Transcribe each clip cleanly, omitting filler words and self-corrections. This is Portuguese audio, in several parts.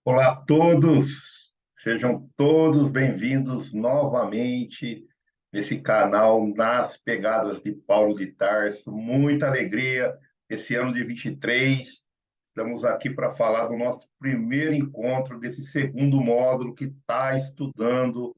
Olá a todos, sejam todos bem-vindos novamente nesse canal Nas Pegadas de Paulo de Tarso. Muita alegria esse ano de 23. Estamos aqui para falar do nosso primeiro encontro desse segundo módulo que está estudando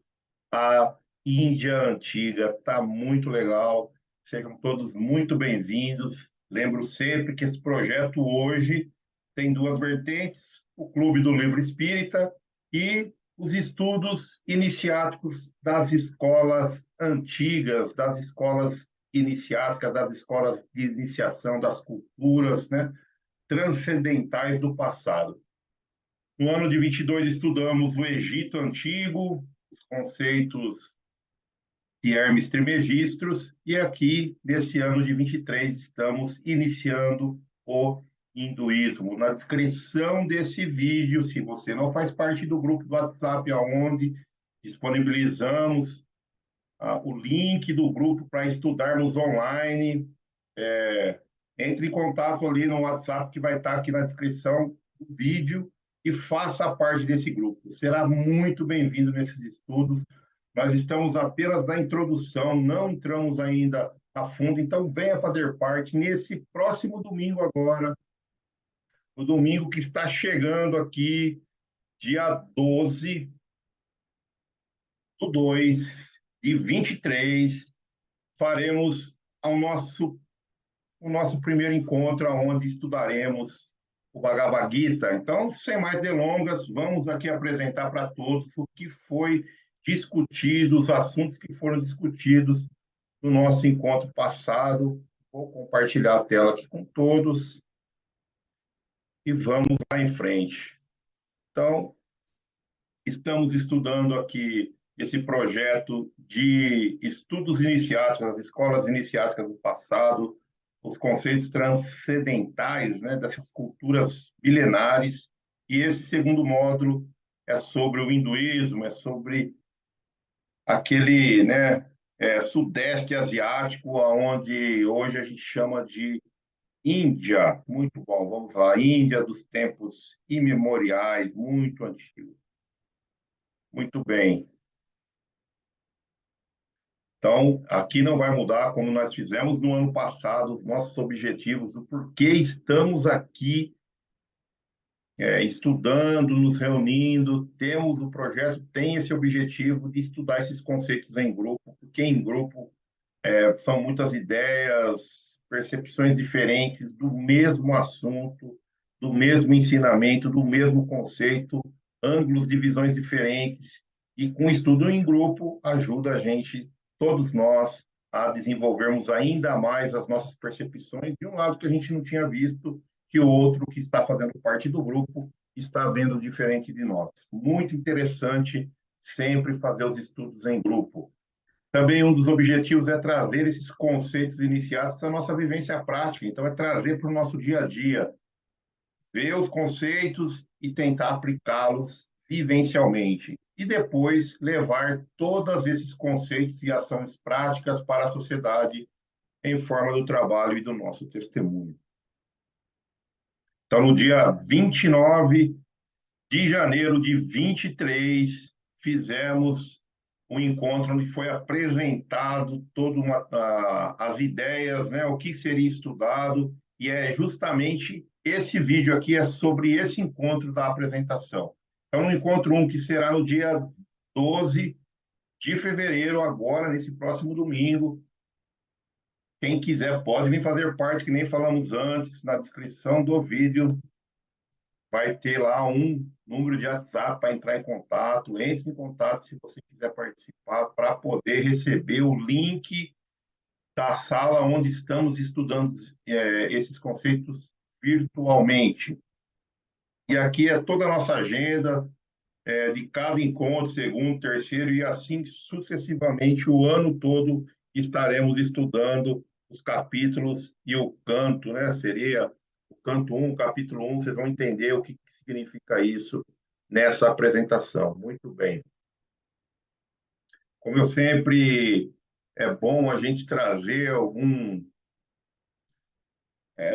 a Índia Antiga. Está muito legal. Sejam todos muito bem-vindos. Lembro sempre que esse projeto hoje tem duas vertentes: o Clube do Livro Espírita e os estudos iniciáticos das escolas antigas, das escolas iniciáticas, das escolas de iniciação das culturas, né, transcendentais do passado. No ano de 22 estudamos o Egito Antigo, os conceitos de Hermes Trismegistus, e aqui, nesse ano de 23, estamos iniciando o hinduísmo. Na descrição desse vídeo, se você não faz parte do grupo do WhatsApp, aonde disponibilizamos o link do grupo para estudarmos online, entre em contato ali no WhatsApp que vai estar aqui na descrição do vídeo e faça parte desse grupo. Será muito bem-vindo nesses estudos. Nós estamos apenas na introdução, não entramos ainda a fundo, então venha fazer parte nesse próximo domingo agora, no domingo que está chegando aqui, dia 12/2/23, faremos o nosso primeiro encontro, onde estudaremos o Bhagavad Gita. Então, sem mais delongas, vamos aqui apresentar para todos o que foi discutido, os assuntos que foram discutidos no nosso encontro passado. Vou compartilhar a tela aqui com todos e vamos lá em frente. Então, estamos estudando aqui esse projeto de estudos iniciáticos, as escolas iniciáticas do passado, os conceitos transcendentais, né, dessas culturas milenares. E esse segundo módulo é sobre o hinduísmo, é sobre aquele, né, sudeste asiático, aonde hoje a gente chama de Índia. Muito bom, vamos lá. Índia dos tempos imemoriais, muito antigos. Muito bem. Então, aqui não vai mudar, como nós fizemos no ano passado, os nossos objetivos, o porquê estamos aqui estudando, nos reunindo, temos o projeto, tem esse objetivo de estudar esses conceitos em grupo, porque em grupo são muitas ideias, percepções diferentes do mesmo assunto, do mesmo ensinamento, do mesmo conceito, ângulos de visões diferentes, e com estudo em grupo ajuda a gente, todos nós, a desenvolvermos ainda mais as nossas percepções de um lado que a gente não tinha visto, que o outro que está fazendo parte do grupo está vendo diferente de nós. Muito interessante sempre fazer os estudos em grupo. Também um dos objetivos é trazer esses conceitos iniciados à nossa vivência prática. Então, é trazer para o nosso dia a dia, ver os conceitos e tentar aplicá-los vivencialmente. E depois levar todos esses conceitos e ações práticas para a sociedade em forma do trabalho e do nosso testemunho. Então, no dia 29 de janeiro de 23, fizemos um encontro onde foi apresentado as ideias, né, o que seria estudado, e é justamente esse vídeo aqui é sobre esse encontro da apresentação. Então, no encontro 1, que será no dia 12 de fevereiro, agora, nesse próximo domingo, quem quiser pode vir fazer parte, que nem falamos antes, na descrição do vídeo vai ter lá um número de WhatsApp para entrar em contato. Entre em contato se você quiser participar, para poder receber o link da sala onde estamos estudando esses conceitos virtualmente. E aqui é toda a nossa agenda de cada encontro, segundo, terceiro, e assim sucessivamente, o ano todo estaremos estudando os capítulos e o canto, né? Seria o canto 1, capítulo 1, vocês vão entender o que significa isso nessa apresentação. Muito bem. Como eu sempre, é bom a gente trazer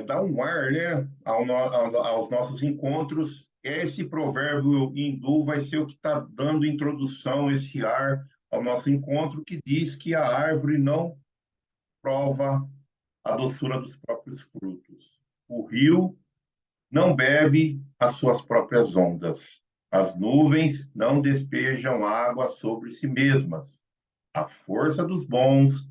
dá um ar, né, aos nossos encontros. Esse provérbio hindu vai ser o que está dando introdução, esse ar ao nosso encontro, que diz que a árvore não prova a doçura dos próprios frutos. O rio não bebe as suas próprias ondas. As nuvens não despejam água sobre si mesmas. A força dos bons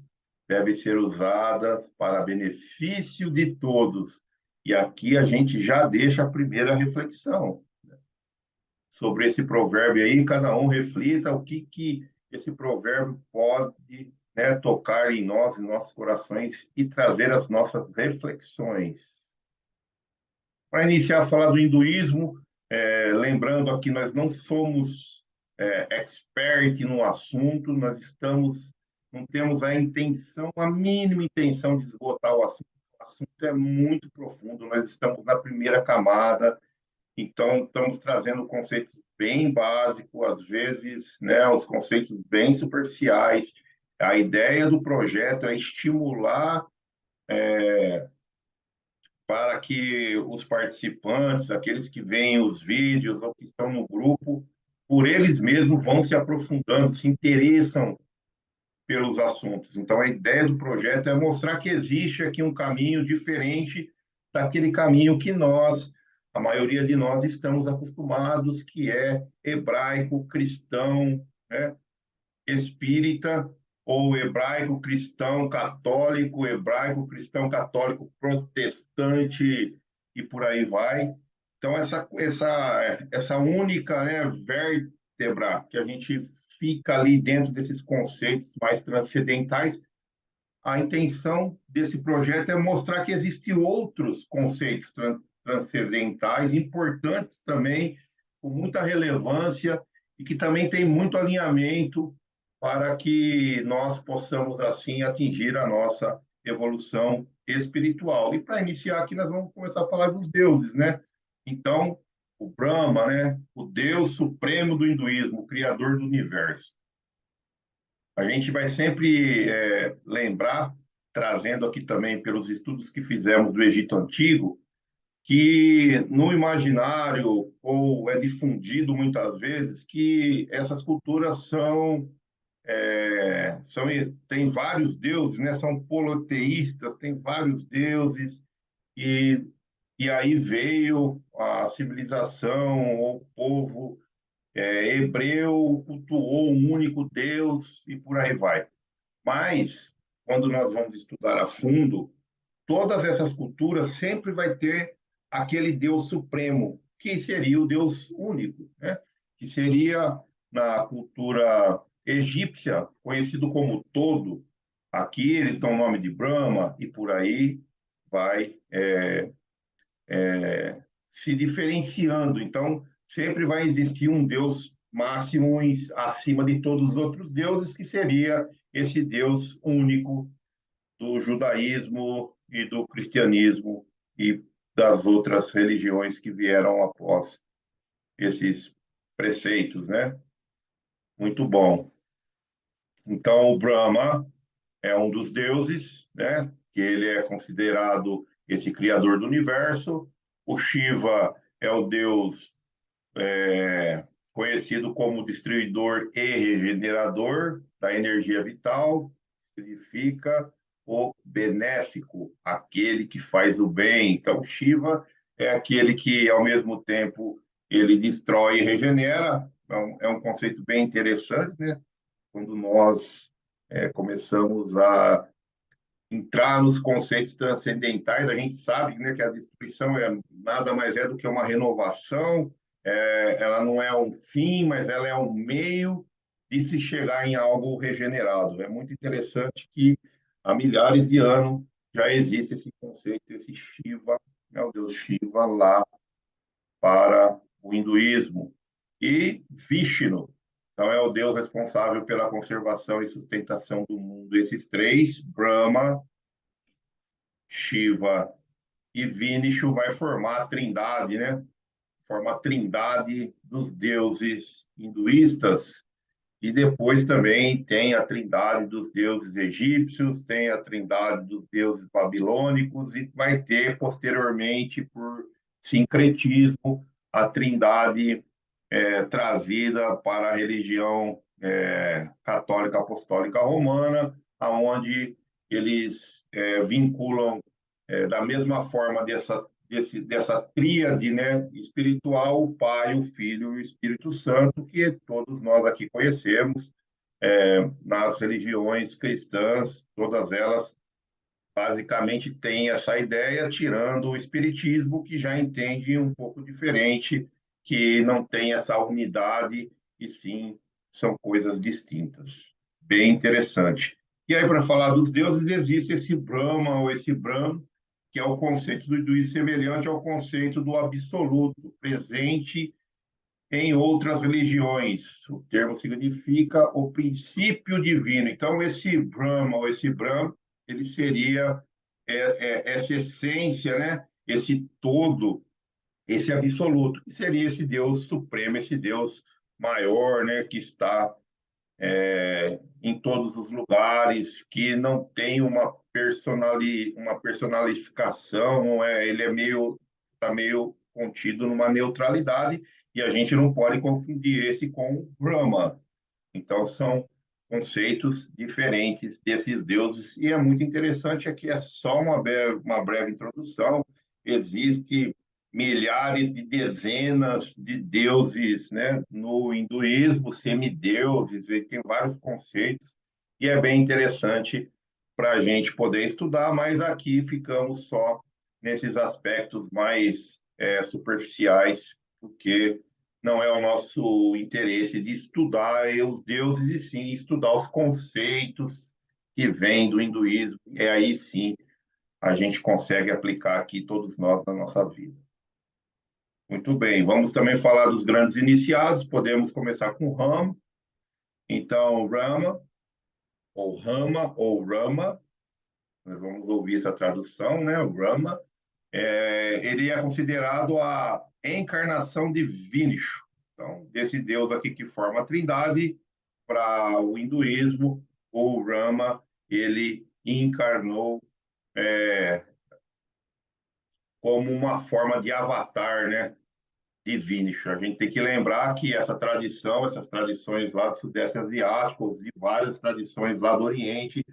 deve ser usada para benefício de todos. E aqui a gente já deixa a primeira reflexão sobre esse provérbio aí, cada um reflita o que esse provérbio pode, né, tocar em nós, em nossos corações e trazer as nossas reflexões. Para iniciar a falar do hinduísmo, lembrando aqui, nós não somos expert no assunto, não temos a intenção, a mínima intenção de esgotar o assunto. O assunto é muito profundo, nós estamos na primeira camada, então estamos trazendo conceitos bem básicos, às vezes, né, os conceitos bem superficiais. A ideia do projeto é estimular para que os participantes, aqueles que veem os vídeos ou que estão no grupo, por eles mesmos vão se aprofundando, se interessam pelos assuntos. Então, a ideia do projeto é mostrar que existe aqui um caminho diferente daquele caminho que nós, a maioria de nós, estamos acostumados, que é hebraico, cristão, né? Espírita, ou hebraico cristão católico, hebraico cristão católico protestante e por aí vai. Então, essa única, né, vértebra que a gente fica ali dentro desses conceitos mais transcendentais, a intenção desse projeto é mostrar que existem outros conceitos transcendentais importantes também, com muita relevância e que também tem muito alinhamento para que nós possamos, assim, atingir a nossa evolução espiritual. E para iniciar aqui, nós vamos começar a falar dos deuses, né? Então, o Brahma, né? O Deus supremo do hinduísmo, o criador do universo. A gente vai sempre lembrar, trazendo aqui também pelos estudos que fizemos do Egito Antigo, que no imaginário, ou é difundido muitas vezes, que essas culturas têm vários deuses, né? São politeístas, têm vários deuses, e, e aí veio a civilização, ou o povo hebreu cultuou um único Deus, e por aí vai. Mas, quando nós vamos estudar a fundo, todas essas culturas sempre vai ter aquele Deus supremo, que seria o Deus único, né? Que seria, na cultura egípcia, conhecido como Todo. Aqui eles dão o nome de Brahma e por aí vai se diferenciando. Então, sempre vai existir um Deus máximo acima de todos os outros deuses, que seria esse Deus único do judaísmo e do cristianismo e das outras religiões que vieram após esses preceitos, né? Muito bom. Então, o Brahma é um dos deuses, né? Que ele é considerado esse criador do universo. O Shiva é o deus conhecido como destruidor e regenerador da energia vital, significa o benéfico, aquele que faz o bem. Então, Shiva é aquele que, ao mesmo tempo, ele destrói e regenera. Então, é um conceito bem interessante, né? Quando nós começamos a entrar nos conceitos transcendentais, a gente sabe, né, que a destruição nada mais é do que uma renovação, ela não é um fim, mas ela é um meio de se chegar em algo regenerado. É muito interessante que há milhares de anos já existe esse conceito, esse Shiva, né, o deus Shiva lá para o hinduísmo. E Vishnu, então é o deus responsável pela conservação e sustentação do mundo. Esses três, Brahma, Shiva e Vishnu, vai formar a trindade, né? Forma a trindade dos deuses hinduístas. E depois também tem a trindade dos deuses egípcios, tem a trindade dos deuses babilônicos, e vai ter, posteriormente, por sincretismo, a trindade trazida para a religião católica apostólica romana, aonde eles vinculam da mesma forma dessa tríade, né, espiritual, o Pai, o Filho e o Espírito Santo, que todos nós aqui conhecemos nas religiões cristãs, todas elas basicamente têm essa ideia, tirando o Espiritismo, que já entende um pouco diferente, que não tem essa unidade, e sim são coisas distintas. Bem interessante. E aí, para falar dos deuses, existe esse Brahma ou esse Brahm, que é o conceito do hinduísmo semelhante ao conceito do absoluto, presente em outras religiões. O termo significa o princípio divino. Então, esse Brahma ou esse Brahm, ele seria essa essência, né? Esse todo, esse absoluto, que seria esse Deus supremo, esse Deus maior, né? Que está em todos os lugares, que não tem uma personalificação, ele está meio contido numa neutralidade, e a gente não pode confundir esse com o Brahma. Então, são conceitos diferentes desses deuses, e é muito interessante, aqui é só uma breve introdução, existe milhares de dezenas de deuses, né, no hinduísmo, semideuses, e tem vários conceitos, e é bem interessante para a gente poder estudar, mas aqui ficamos só nesses aspectos mais superficiais, porque não é o nosso interesse de estudar os deuses, e sim estudar os conceitos que vêm do hinduísmo, e aí sim a gente consegue aplicar aqui todos nós na nossa vida. Muito bem, vamos também falar dos grandes iniciados, podemos começar com Rama. Então, Rama, ou Rama, nós vamos ouvir essa tradução, né? O Rama, ele é considerado a encarnação de Vishnu, então, desse Deus aqui que forma a Trindade. Para o hinduísmo, o Rama, ele encarnou como uma forma de avatar, né? De Vishnu. A gente tem que lembrar que essa tradição, essas tradições lá do Sudeste Asiático e várias tradições lá do Oriente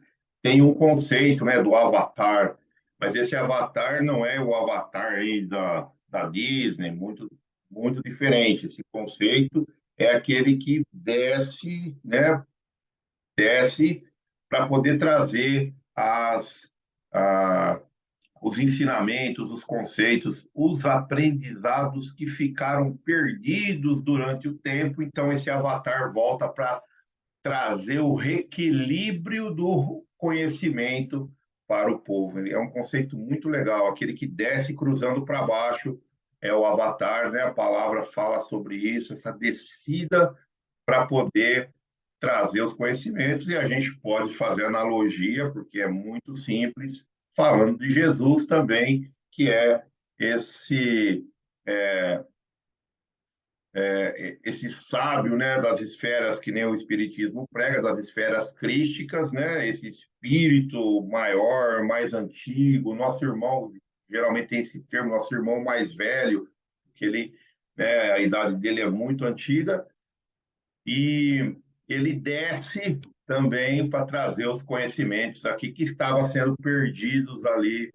tem um conceito, né, do avatar, mas esse avatar não é o avatar aí da Disney, muito diferente. Esse conceito é aquele que desce, né, desce para poder trazer a, os ensinamentos, os conceitos, os aprendizados que ficaram perdidos durante o tempo. Então, esse avatar volta para trazer o reequilíbrio do conhecimento para o povo. É um conceito muito legal, aquele que desce cruzando para baixo é o avatar, né? A palavra fala sobre isso, essa descida para poder trazer os conhecimentos, e a gente pode fazer analogia, porque é muito simples, falando de Jesus também, que é esse esse sábio, né, das esferas, que nem o Espiritismo prega, das esferas crísticas, né, esse espírito maior, mais antigo, nosso irmão, geralmente tem esse termo, nosso irmão mais velho, que ele, né, a idade dele é muito antiga, e ele desce também para trazer os conhecimentos aqui que estavam sendo perdidos ali,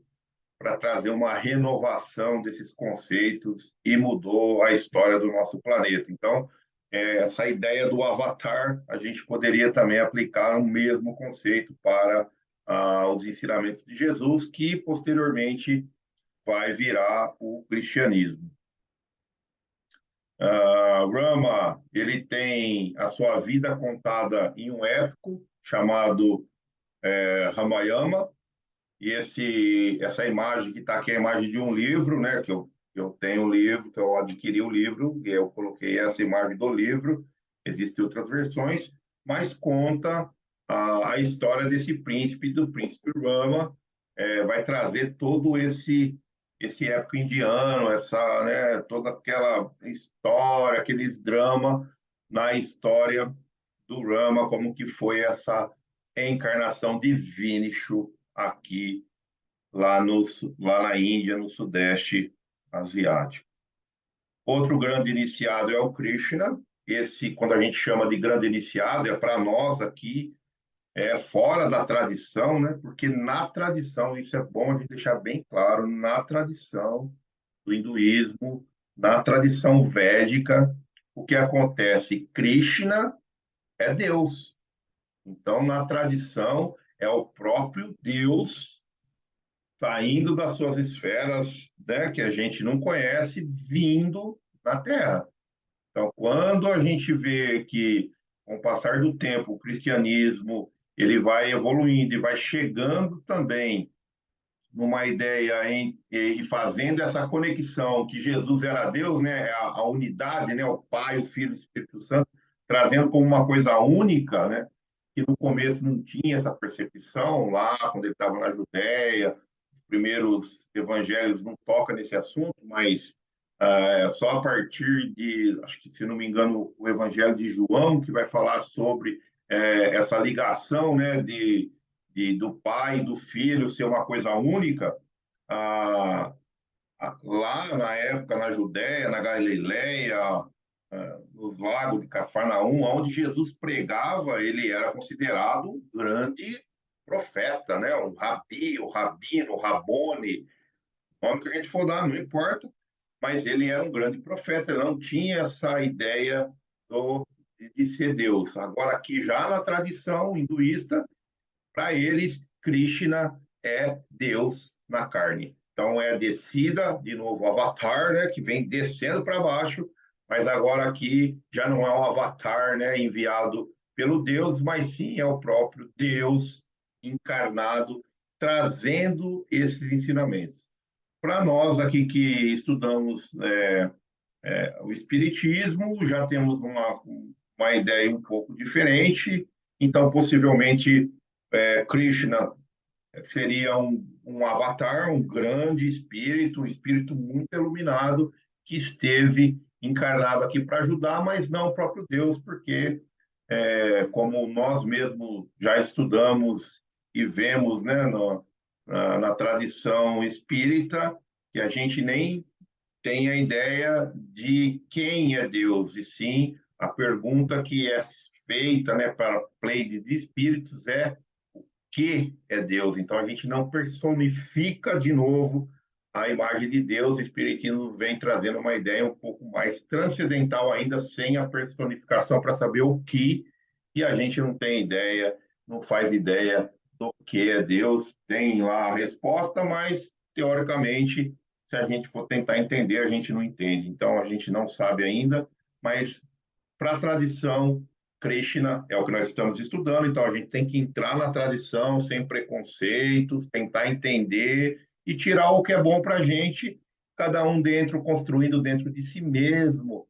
para trazer uma renovação desses conceitos, e mudou a história do nosso planeta. Então, essa ideia do avatar, a gente poderia também aplicar o mesmo conceito para os ensinamentos de Jesus, que posteriormente vai virar o cristianismo. Rama, ele tem a sua vida contada em um épico chamado Ramayana, e essa imagem que está aqui é a imagem de um livro, né? Que eu tenho um livro, que eu adquiri o livro, e eu coloquei essa imagem do livro. Existem outras versões, mas conta a história desse príncipe, do príncipe Rama, vai trazer todo esse épico indiano, essa, né, toda aquela história, aqueles drama na história do Rama, como que foi essa encarnação de Vishnu aqui, lá na Índia, no Sudeste Asiático. Outro grande iniciado é o Krishna. Esse, quando a gente chama de grande iniciado, é para nós aqui, é fora da tradição, né? Porque na tradição, isso é bom a gente deixar bem claro, na tradição do hinduísmo, na tradição védica, o que acontece? Krishna é Deus. Então, na tradição, é o próprio Deus saindo das suas esferas, né, que a gente não conhece, vindo na Terra. Então, quando a gente vê que, com o passar do tempo, o cristianismo ele vai evoluindo e vai chegando também numa ideia e fazendo essa conexão que Jesus era Deus, né, a unidade, né, o Pai, o Filho e o Espírito Santo, trazendo como uma coisa única, né, que no começo não tinha essa percepção lá, quando ele estava na Judéia, os primeiros evangelhos não tocam nesse assunto, mas só a partir de, acho que se não me engano, o Evangelho de João, que vai falar sobre essa ligação, né, do pai e do filho ser uma coisa única, ah, lá na época, na Judéia, na Galileia, nos lagos de Cafarnaum, onde Jesus pregava, ele era considerado um grande profeta, né? Um rabi, o rabino, o rabone, o nome que a gente for dar, não importa, mas ele era um grande profeta, ele não tinha essa ideia de ser Deus. Agora, aqui já na tradição hinduísta, para eles, Krishna é Deus na carne. Então é descida, de novo, Avatar, né, que vem descendo para baixo, mas agora aqui já não é um Avatar, né, enviado pelo Deus, mas sim é o próprio Deus encarnado, trazendo esses ensinamentos. Para nós aqui que estudamos o Espiritismo, já temos uma ideia um pouco diferente, então possivelmente Krishna seria um avatar, um grande espírito, um espírito muito iluminado que esteve encarnado aqui para ajudar, mas não o próprio Deus, porque como nós mesmos já estudamos e vemos, né, na tradição espírita, que a gente nem tem a ideia de quem é Deus, e sim a pergunta que é feita, né, para a Pleiade de espíritos é que é Deus. Então a gente não personifica de novo a imagem de Deus. O Espiritismo vem trazendo uma ideia um pouco mais transcendental ainda, sem a personificação, para saber o que, e a gente não tem ideia, não faz ideia do que é Deus. Tem lá a resposta, mas teoricamente, se a gente for tentar entender, a gente não entende. Então a gente não sabe ainda, mas para a tradição, Krishna é o que nós estamos estudando, então a gente tem que entrar na tradição sem preconceitos, tentar entender e tirar o que é bom para a gente, cada um dentro, construindo dentro de si mesmo,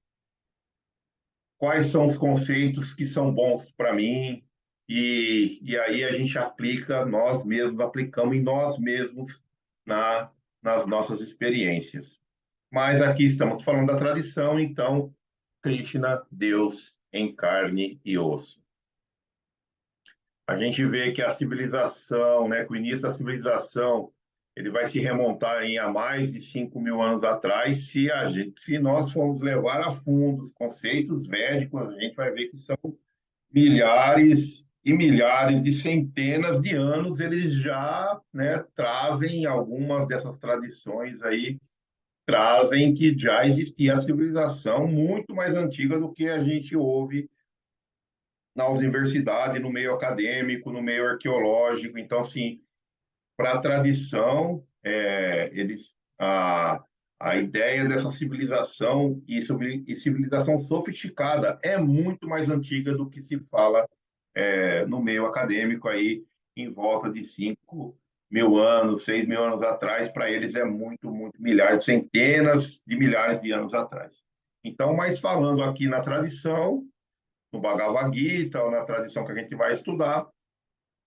quais são os conceitos que são bons para mim, e aí a gente aplica, nós mesmos aplicamos em nós mesmos nas nossas experiências. Mas aqui estamos falando da tradição, então Krishna, Deus em carne e osso. A gente vê que a civilização, né, que o início da civilização, ele vai se remontar em há mais de 5.000 anos atrás. Se nós formos levar a fundo os conceitos védicos, a gente vai ver que são milhares e milhares de centenas de anos, eles já, né, trazem algumas dessas tradições aí, trazem que já existia a civilização muito mais antiga do que a gente ouve na universidade, no meio acadêmico, no meio arqueológico. Então, assim, para a tradição, a ideia dessa civilização e civilização sofisticada é muito mais antiga do que se fala no meio acadêmico aí, em volta de 5.000 anos, 6.000 anos atrás. Para eles é muito, muito milhares, centenas de milhares de anos atrás. Então, mas falando aqui na tradição, no Bhagavad Gita, ou na tradição que a gente vai estudar,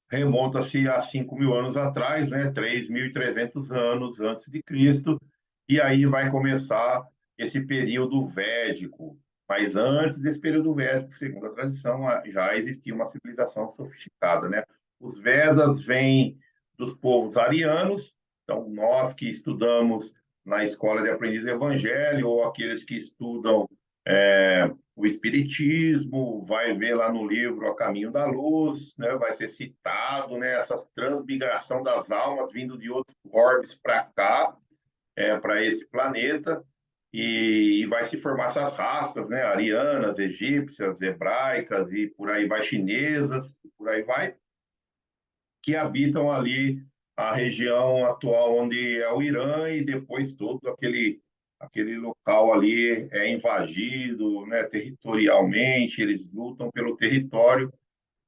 remonta-se a 5.000 anos atrás, né? 3.300 anos antes de Cristo, e aí vai começar esse período védico. Mas antes desse período védico, segundo a tradição, já existia uma civilização sofisticada, né? Os Vedas vêm dos povos arianos, então nós que estudamos na escola de aprendiz do Evangelho, ou aqueles que estudam o Espiritismo, vai ver lá no livro A Caminho da Luz, né? Vai ser citado, né? Essa transmigração das almas vindo de outros orbes para cá, para esse planeta, e vai se formar essas raças, né? Arianas, egípcias, hebraicas e por aí vai, chinesas, e por aí vai, que habitam ali a região atual onde é o Irã e depois todo aquele local ali é invadido, né, territorialmente, eles lutam pelo território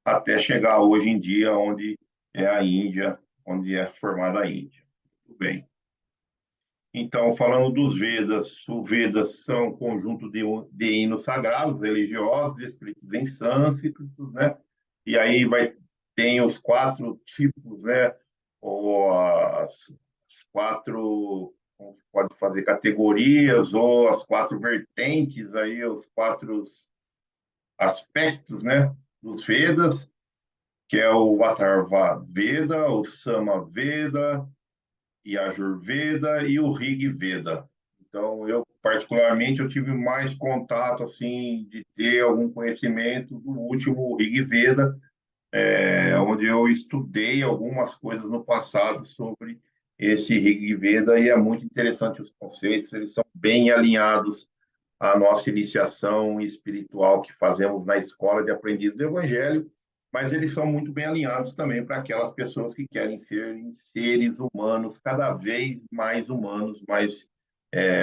até chegar hoje em dia onde é a Índia, onde é formada a Índia. Muito bem. Então, falando dos Vedas, os Vedas são um conjunto de hinos sagrados, religiosos, escritos em sânscrito, né? E aí tem os quatro tipos, né? Ou as quatro, como que pode fazer, categorias, ou as quatro vertentes, aí, os quatro aspectos, né? Dos Vedas, que é o Atharva Veda, o Sama Veda, e a Ayurveda e o Rig Veda. Então, eu particularmente eu tive mais contato assim de ter algum conhecimento do último Rig Veda, onde eu estudei algumas coisas no passado sobre esse Rig Veda e é muito interessante os conceitos, eles são bem alinhados à nossa iniciação espiritual que fazemos na escola de aprendiz do Evangelho, mas eles são muito bem alinhados também para aquelas pessoas que querem ser seres humanos cada vez mais humanos, mais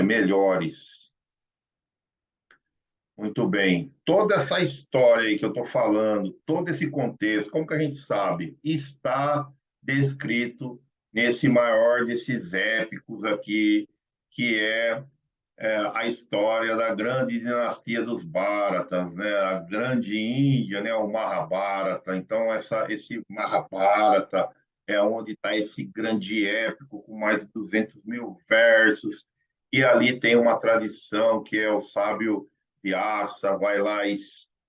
melhores. Muito bem. Toda essa história aí que eu estou falando, todo esse contexto, como que a gente sabe? Está descrito nesse maior desses épicos aqui, que é a história da grande dinastia dos Bharatas, né? A grande Índia, né? O Mahabharata. Então, esse Mahabharata é onde está esse grande épico com mais de 200 mil versos. E ali tem uma tradição que é o sábio Vyasa, vai lá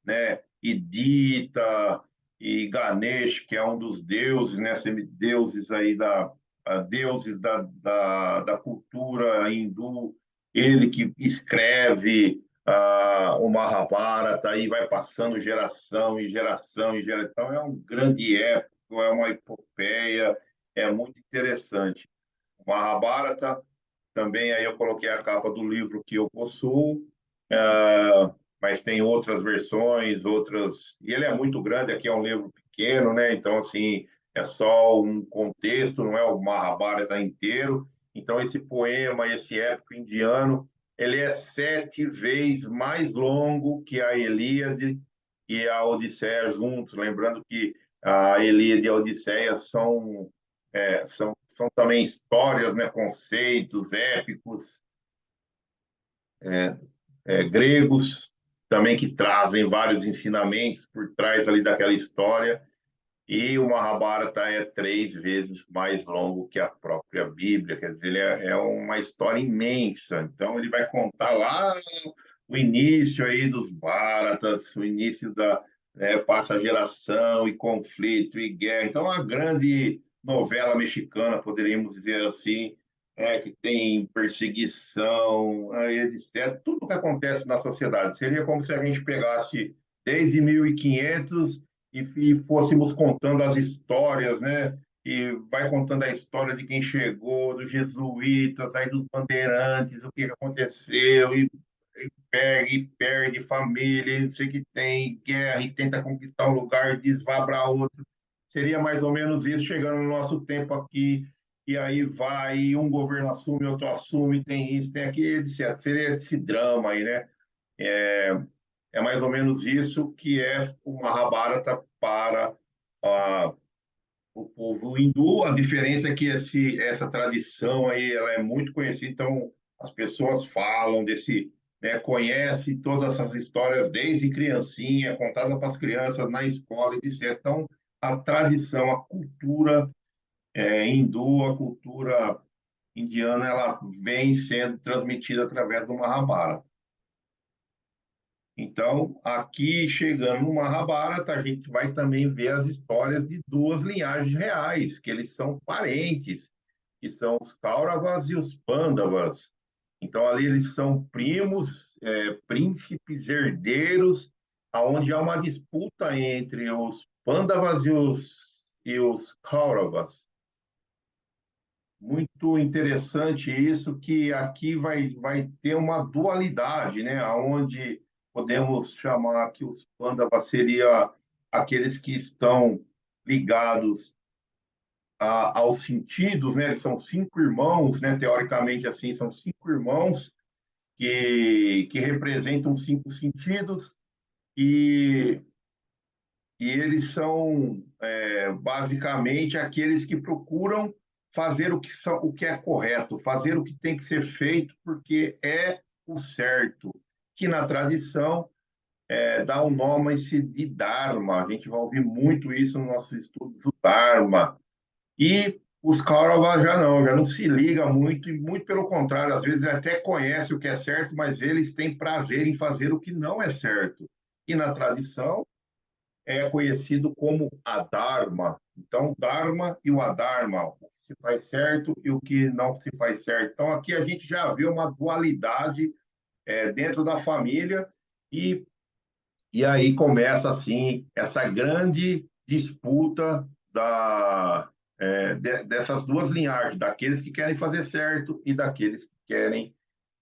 né? E dita, e Ganesh, que é um dos deuses, né? Semideuses aí deuses da cultura hindu, ele que escreve o Mahabharata e vai passando geração em geração em geração. Então, é um grande épico, é uma epopeia, é muito interessante. O Mahabharata, também aí eu coloquei a capa do livro que eu possuo, mas tem outras versões, outras. E ele é muito grande, aqui é um livro pequeno, né? Então, assim, é só um contexto, não é o Mahabharata inteiro. Então, esse poema, esse épico indiano, ele é 7 vezes mais longo que a Ilíade e a Odisseia juntos. Lembrando que a Ilíada e a Odisseia são também histórias, né? Conceitos épicos gregos, também que trazem vários ensinamentos por trás ali daquela história. E o Mahabharata é 3 vezes mais longo que a própria Bíblia, quer dizer, ele é uma história imensa. Então, ele vai contar lá o início aí dos Bharatas, o início passa a geração e conflito e guerra. Então, a grande novela mexicana, poderíamos dizer assim, que tem perseguição, etc. Tudo que acontece na sociedade. Seria como se a gente pegasse desde 1500 e fôssemos contando as histórias, né? E vai contando a história de quem chegou, dos jesuítas, aí dos bandeirantes, o que aconteceu, e pega e perde família, não sei o que tem, guerra, e tenta conquistar um lugar, desvabra outro. Seria mais ou menos isso, chegando no nosso tempo aqui, e aí vai, um governo assume, outro assume, tem isso, tem aquilo, etc. Seria esse drama aí, né? É mais ou menos isso que é o Mahabharata para ah, o povo hindu. A diferença é que essa tradição aí ela é muito conhecida, então as pessoas falam desse, né, conhece todas essas histórias desde criancinha, contada para as crianças na escola, etc. Então, a tradição, a cultura hindu, a cultura indiana, ela vem sendo transmitida através do Mahabharata. Então, aqui chegando no Mahabharata, a gente vai também ver as histórias de duas linhagens reais, que eles são parentes, que são os Kauravas e os Pandavas. Então, ali eles são primos, príncipes, herdeiros, aonde há uma disputa entre os Pandavas e os Kauravas. Muito interessante isso, que aqui vai ter uma dualidade, né? Onde podemos chamar que os Pandavas seria aqueles que estão ligados aos sentidos, né? Eles são cinco irmãos, né? Teoricamente, assim, são cinco irmãos que representam cinco sentidos e, e eles são basicamente aqueles que procuram fazer o que é correto, fazer o que tem que ser feito, porque é o certo, que na tradição dá o nome de Dharma. A gente vai ouvir muito isso nos nossos estudos do Dharma. E os Kauravas já não se liga muito, e muito pelo contrário, às vezes até conhecem o que é certo, mas eles têm prazer em fazer o que não é certo. E na tradição, é conhecido como Adharma. Então, Dharma e o Adharma, o que se faz certo e o que não se faz certo. Então, aqui a gente já vê uma dualidade dentro da família e, e aí começa, assim, essa grande disputa dessas duas linhagens, daqueles que querem fazer certo e daqueles que querem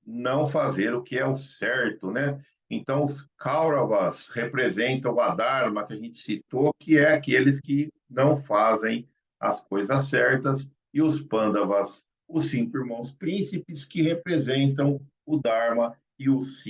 não fazer o que é o certo, né? Então, os Kauravas representam o Adharma que a gente citou, que é aqueles que não fazem as coisas certas, e os Pandavas, os cinco irmãos príncipes, que representam o Dharma e os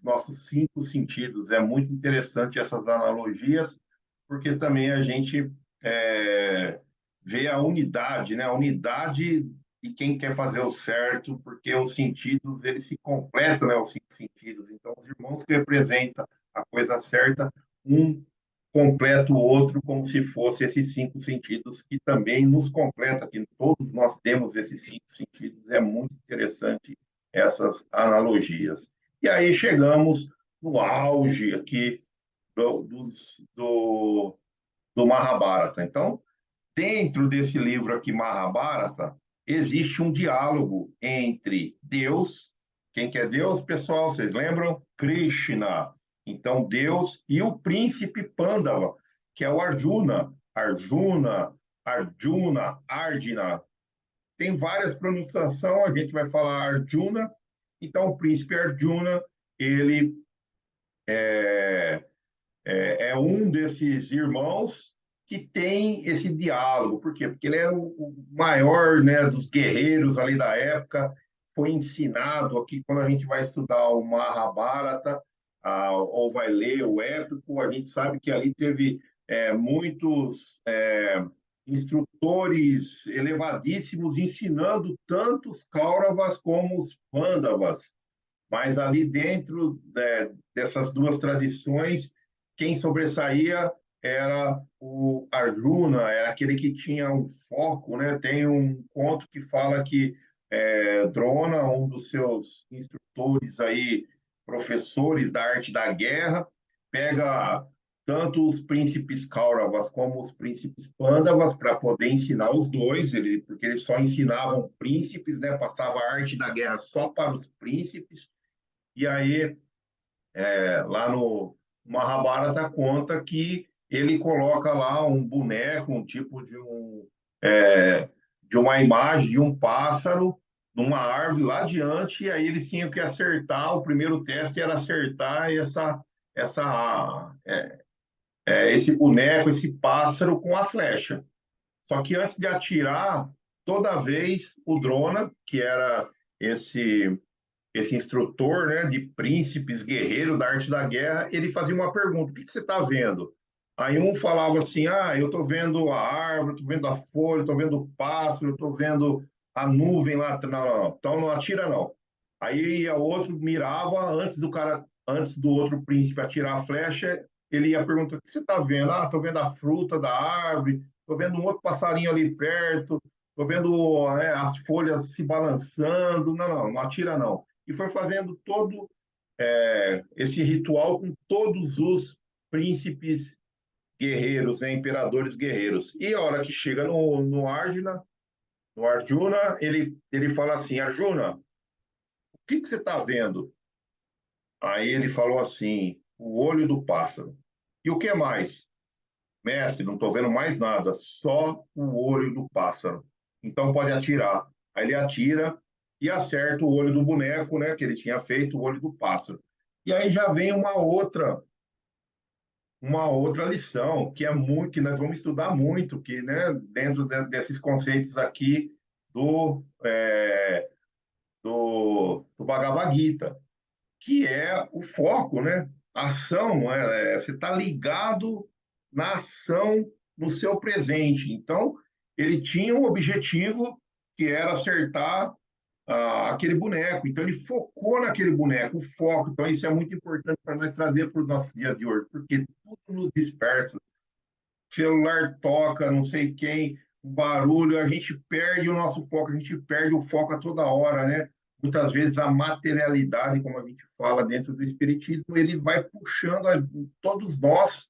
nossos cinco sentidos. É muito interessante essas analogias, porque também a gente é, vê a unidade, né? A unidade e quem quer fazer o certo, porque os sentidos eles se completam, né, os cinco sentidos. Então, os irmãos que representam a coisa certa, um completa o outro como se fosse esses cinco sentidos que também nos completa, que todos nós temos esses cinco sentidos. É muito interessante essas analogias. E aí chegamos no auge aqui do Mahabharata. Então, dentro desse livro aqui, Mahabharata, existe um diálogo entre Deus, quem que é Deus, pessoal? Vocês lembram? Krishna. Então, Deus e o príncipe Pandava, que é o Arjuna. Arjuna, Arjuna, Ardina. Tem várias pronunciações, a gente vai falar Arjuna. Então, o príncipe Arjuna, ele é um desses irmãos que tem esse diálogo. Por quê? Porque ele era o maior, né, dos guerreiros ali da época, foi ensinado aqui, quando a gente vai estudar o Mahabharata, ou vai ler o épico, a gente sabe que ali teve muitos instrutores elevadíssimos ensinando tanto os Kauravas como os Pandavas. Mas ali dentro dessas duas tradições, quem sobressaía era o Arjuna, era aquele que tinha um foco, né? Tem um conto que fala que Drona, um dos seus instrutores aí, professores da arte da guerra, pega tanto os príncipes Kauravas como os príncipes Pandavas para poder ensinar os dois, porque eles só ensinavam príncipes, né? Passava a arte da guerra só para os príncipes. E aí, lá no Mahabharata conta que ele coloca lá um boneco, um tipo é, de uma imagem de um pássaro numa árvore lá adiante, e aí eles tinham que acertar. O primeiro teste era acertar esse boneco, esse pássaro com a flecha. Só que antes de atirar, toda vez o Drona, que era esse instrutor, né, de príncipes guerreiros da arte da guerra, ele fazia uma pergunta: o que você está vendo? Aí um falava assim: eu estou vendo a árvore, estou vendo a folha, estou vendo o pássaro, estou vendo a nuvem lá. Não, não, não. Então não atira, não. Aí o outro mirava, antes do outro príncipe atirar a flecha, ele ia perguntar: o que você está vendo? Estou vendo a fruta da árvore, estou vendo um outro passarinho ali perto, estou vendo as folhas se balançando. Não, não, não atira, não. E foi fazendo todo esse ritual com todos os príncipes guerreiros, né, imperadores guerreiros. E a hora que chega no Arjuna, ele fala assim, Arjuna, o que você está vendo? Aí ele falou assim, o olho do pássaro. E o que mais? Mestre, não estou vendo mais nada, só o olho do pássaro. Então pode atirar. Aí ele atira e acerta o olho do boneco, né, que ele tinha feito, o olho do pássaro. E aí já vem uma outra lição que é muito que nós vamos estudar muito, que né, dentro desses conceitos aqui do, é, do Bhagavad Gita, que é o foco, né? A ação, você está ligado na ação no seu presente. Então, ele tinha um objetivo que era acertar aquele boneco. Então, ele focou naquele boneco, o foco. Então, isso é muito importante para nós trazer para os nossos dias de hoje, porque tudo nos dispersa. O celular toca, não sei quem, o barulho, a gente perde o nosso foco, a gente perde o foco a toda hora, né? Muitas vezes a materialidade, como a gente fala dentro do espiritismo, ele vai puxando todos nós,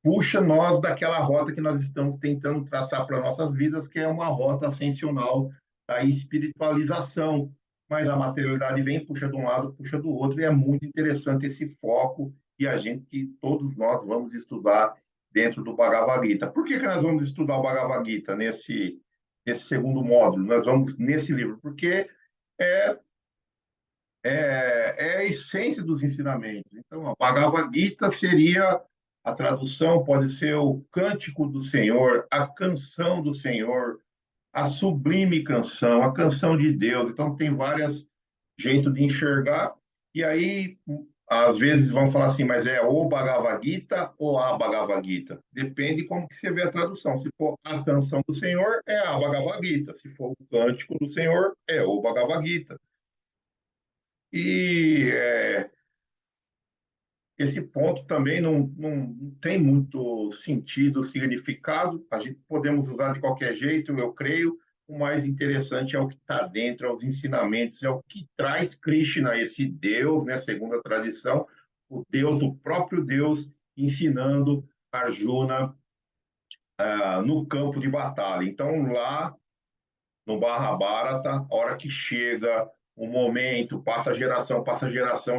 puxa nós daquela rota que nós estamos tentando traçar para nossas vidas, que é uma rota ascensional da espiritualização. Mas a materialidade vem, puxa de um lado, puxa do outro, e é muito interessante esse foco e a gente, todos nós, vamos estudar dentro do Bhagavad Gita. Por que nós vamos estudar o Bhagavad Gita nesse segundo módulo? Nós vamos nesse livro, porque é, é a essência dos ensinamentos. Então, a Bhagavad Gita seria a tradução, pode ser o cântico do Senhor, a canção do Senhor, a sublime canção, a canção de Deus. Então, tem vários jeitos de enxergar. E aí, às vezes, vão falar assim, mas é o Bhagavad Gita ou a Bhagavad Gita? Depende como que você vê a tradução. Se for a canção do Senhor, é a Bhagavad Gita. Se for o cântico do Senhor, é o Bhagavad Gita. E esse ponto também não tem muito sentido, significado. A gente podemos usar de qualquer jeito, eu creio. O mais interessante é o que está dentro, é os ensinamentos, é o que traz Krishna, esse Deus, né, segundo a tradição, o Deus, o próprio Deus, ensinando Arjuna no campo de batalha. Então, lá no Mahabharata, a hora que chega o momento, passa geração,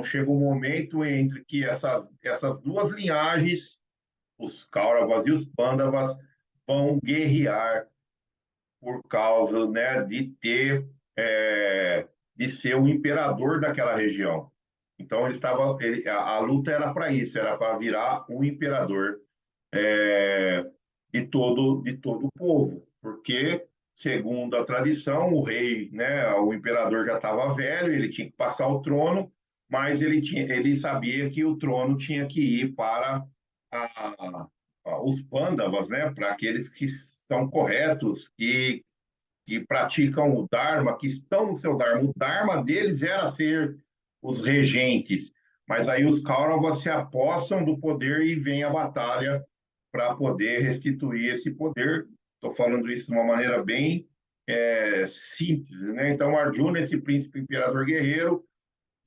chega o momento entre que essas duas linhagens, os Kauravas e os Pandavas, vão guerrear por causa, né, de ser o imperador daquela região. Então a luta era para isso, era para virar o imperador de todo o povo, porque, segundo a tradição, o rei, né, o imperador já estava velho, ele tinha que passar o trono, mas ele sabia que o trono tinha que ir para os Pandavas, né, para aqueles que são corretos, que praticam o Dharma, que estão no seu Dharma. O Dharma deles era ser os regentes, mas aí os Kauravas se apossam do poder e vem a batalha para poder restituir esse poder. Estou falando isso de uma maneira bem simples, né? Então, Arjuna, esse príncipe imperador guerreiro,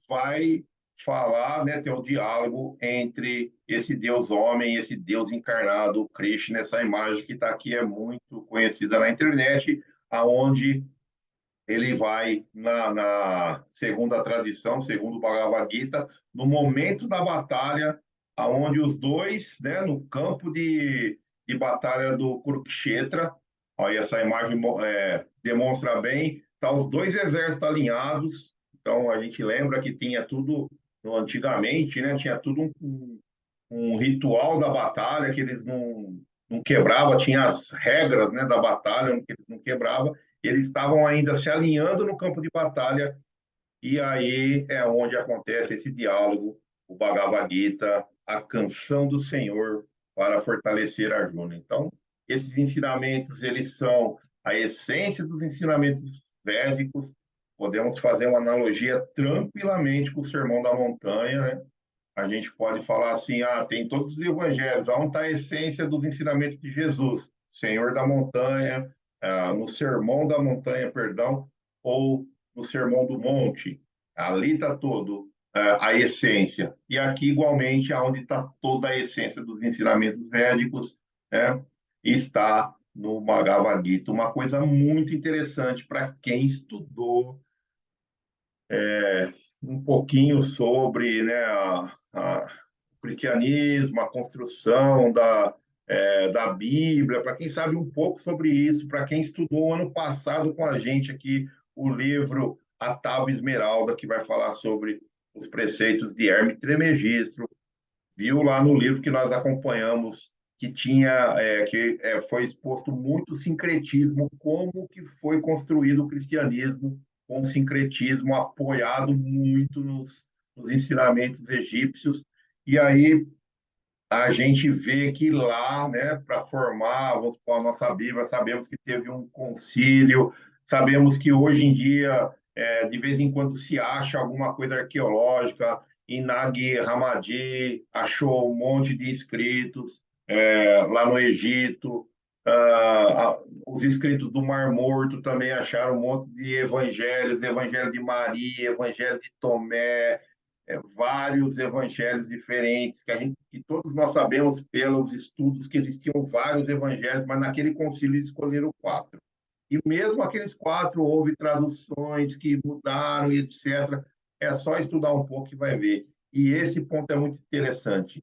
vai falar, né, ter um diálogo entre esse Deus homem, esse Deus encarnado, Krishna, essa imagem que está aqui é muito conhecida na internet, aonde ele vai segundo a tradição, segundo o Bhagavad Gita, no momento da batalha, aonde os dois, né, no campo de batalha do Kurukshetra, olha, essa imagem demonstra bem, tá os dois exércitos alinhados, então a gente lembra que tinha tudo, antigamente, né, tinha tudo um ritual da batalha que eles não quebravam, tinha as regras, né, da batalha que eles não quebravam, eles estavam ainda se alinhando no campo de batalha, e aí é onde acontece esse diálogo, o Bhagavad Gita, a canção do Senhor para fortalecer Arjuna. Então, esses ensinamentos, eles são a essência dos ensinamentos védicos, podemos fazer uma analogia tranquilamente com o Sermão da Montanha, né? A gente pode falar assim, tem todos os evangelhos, onde está a essência dos ensinamentos de Jesus, Senhor da Montanha, no Sermão da Montanha, perdão, ou no Sermão do Monte. Ali está todo a essência. E aqui, igualmente, aonde está toda a essência dos ensinamentos védicos, né, está no Bhagavad Gita. Uma coisa muito interessante para quem estudou um pouquinho sobre, né, o cristianismo, a construção da Bíblia, para quem sabe um pouco sobre isso, para quem estudou ano passado com a gente aqui o livro A Tábua Esmeralda, que vai falar sobre os preceitos de Hermes Trismegisto, viu lá no livro que nós acompanhamos que foi exposto muito sincretismo, como que foi construído o cristianismo com sincretismo apoiado muito nos ensinamentos egípcios. E aí a gente vê que lá, né, para formar, vamos supor, a nossa Bíblia, sabemos que teve um concílio, sabemos que hoje em dia, de vez em quando, se acha alguma coisa arqueológica, em Nag Hammadi achou um monte de escritos lá no Egito, os escritos do Mar Morto também acharam um monte de evangelhos, Evangelho de Maria, Evangelho de Tomé, vários evangelhos diferentes, que todos nós sabemos pelos estudos que existiam vários evangelhos, mas naquele concílio eles escolheram quatro. E mesmo aqueles quatro, houve traduções que mudaram e etc. É só estudar um pouco que vai ver. E esse ponto é muito interessante.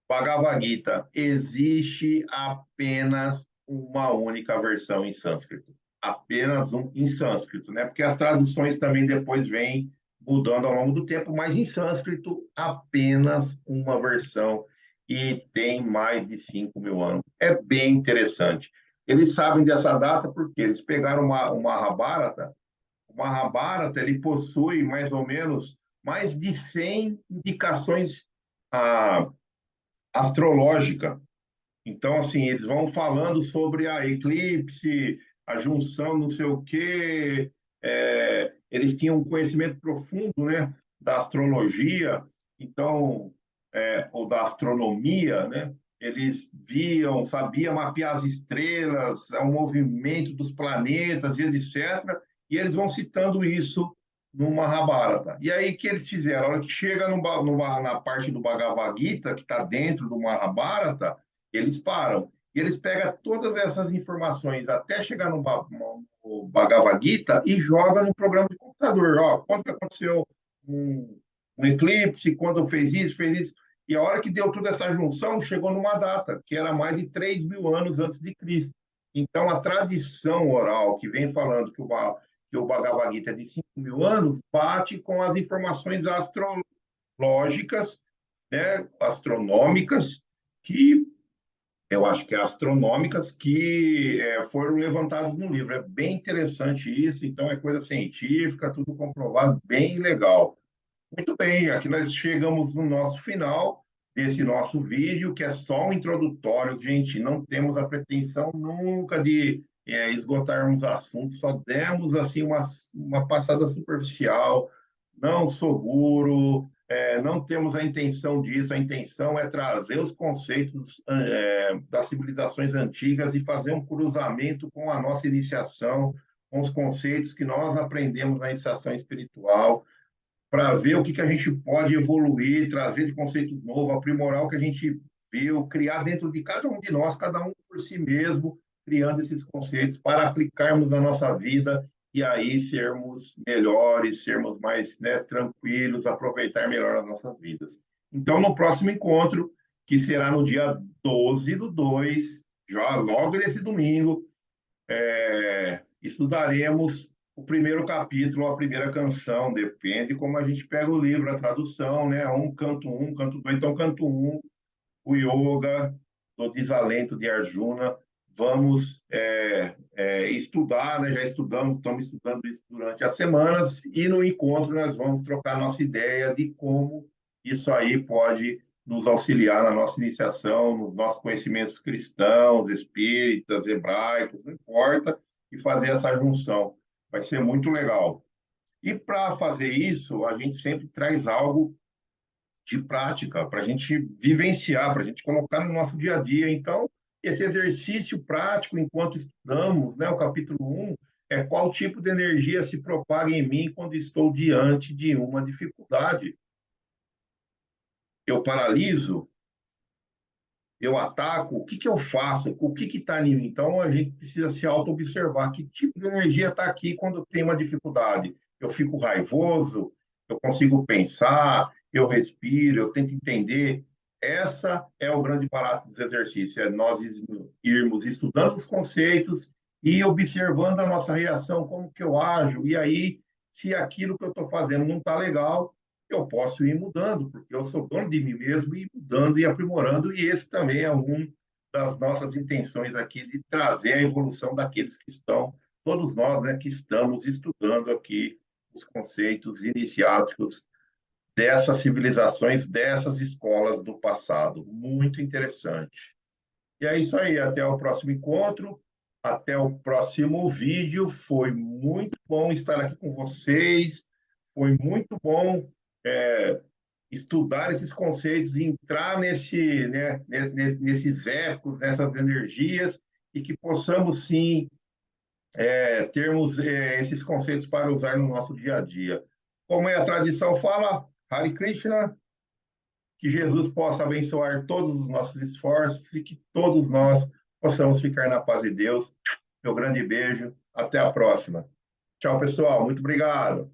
Bhagavad Gita, existe apenas uma única versão em sânscrito. Apenas um em sânscrito, né? Porque as traduções também depois vêm mudando ao longo do tempo, mas em sânscrito, apenas uma versão e tem mais de 5 mil anos. É bem interessante. Eles sabem dessa data porque eles pegaram o Mahabharata. O Mahabharata ele possui mais ou menos mais de 100 indicações ah, astrológica. Então, assim, eles vão falando sobre a eclipse, a junção, não sei o quê. Eles tinham um conhecimento profundo, né, da astrologia, então, ou da astronomia, né? Eles viam, sabiam mapear as estrelas, o movimento dos planetas e etc. E eles vão citando isso no Mahabharata. E aí, o que eles fizeram? A hora que chega na parte do Bhagavad Gita, que está dentro do Mahabharata, eles param. E eles pegam todas essas informações até chegar no Bhagavad Gita e jogam no programa de computador. Ó, quando que aconteceu um eclipse, quando fez isso. E a hora que deu toda essa junção, chegou numa data, que era mais de 3 mil anos antes de Cristo. Então, a tradição oral que vem falando que o Bhagavad Gita é de 5 mil anos bate com as informações astrológicas, né, astronômicas, que eu acho que é astronômicas, que foram levantadas no livro. É bem interessante isso, então é coisa científica, tudo comprovado, bem legal. Muito bem, aqui nós chegamos no nosso final desse nosso vídeo, que é só um introdutório, gente. Não temos a pretensão nunca de esgotarmos assuntos, só demos assim uma passada superficial. Não sou guru, não temos a intenção disso. A intenção é trazer os conceitos das civilizações antigas e fazer um cruzamento com a nossa iniciação, com os conceitos que nós aprendemos na iniciação espiritual para ver o que, que a gente pode evoluir, trazer de conceitos novos, aprimorar o que a gente viu, criar dentro de cada um de nós, cada um por si mesmo, criando esses conceitos para aplicarmos na nossa vida e aí sermos melhores, sermos mais, né, tranquilos, aproveitar melhor as nossas vidas. Então, no próximo encontro, que será no dia 12/2, já logo nesse domingo, estudaremos o primeiro capítulo, a primeira canção, depende como a gente pega o livro, a tradução, né? Um, canto dois. Então, canto um, o yoga do desalento de Arjuna. Vamos estudar, né? Já estamos estudando isso durante as semanas, e no encontro nós vamos trocar nossa ideia de como isso aí pode nos auxiliar na nossa iniciação, nos nossos conhecimentos cristãos, espíritas, hebraicos, não importa, e fazer essa junção. Vai ser muito legal. E para fazer isso, a gente sempre traz algo de prática para a gente vivenciar, para a gente colocar no nosso dia a dia. Então, esse exercício prático, enquanto estudamos, né, o capítulo 1, é qual tipo de energia se propaga em mim quando estou diante de uma dificuldade. eu paraliso, eu ataco, o que que eu faço? O que que está em mim? Então, a gente precisa se auto-observar. Que tipo de energia está aqui quando tem uma dificuldade? Eu fico raivoso, eu consigo pensar, eu respiro, eu tento entender. Essa é o grande barato dos exercícios, é nós irmos estudando os conceitos e observando a nossa reação, como que eu ajo, e aí, se aquilo que eu estou fazendo não está legal, eu posso ir mudando, porque eu sou dono de mim mesmo e ir mudando e aprimorando, e esse também é um das nossas intenções aqui de trazer a evolução daqueles que estão, todos nós, né, que estamos estudando aqui os conceitos iniciáticos dessas civilizações, dessas escolas do passado. Muito interessante. E é isso aí, até o próximo encontro, até o próximo vídeo. Foi muito bom estar aqui com vocês, foi muito bom estudar esses conceitos, entrar nesses ecos, nessas energias, e que possamos, sim, termos esses conceitos para usar no nosso dia a dia. Como é a tradição fala, Hare Krishna, que Jesus possa abençoar todos os nossos esforços e que todos nós possamos ficar na paz de Deus. Meu grande beijo. Até a próxima. Tchau, pessoal. Muito obrigado.